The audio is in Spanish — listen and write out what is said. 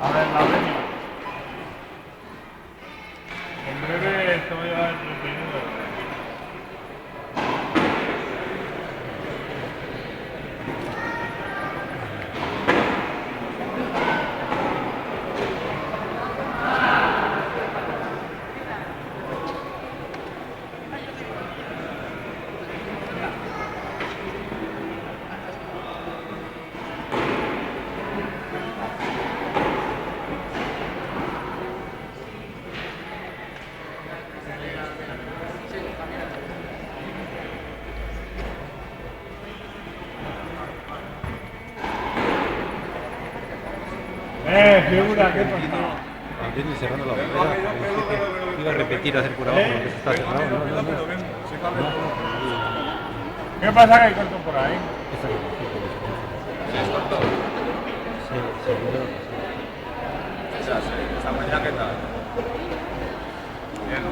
A ver, la venga. En breve esto va a llevar 30 minutos. Figura, ¿qué pasa? Abriendo y cerrando la barrera. Iba a repetir hacer por abajo porque se está cerrado. ¿Qué pasa que hay corto por ahí? ¿Se cortó? Esa mañana, ¿qué tal? Bien.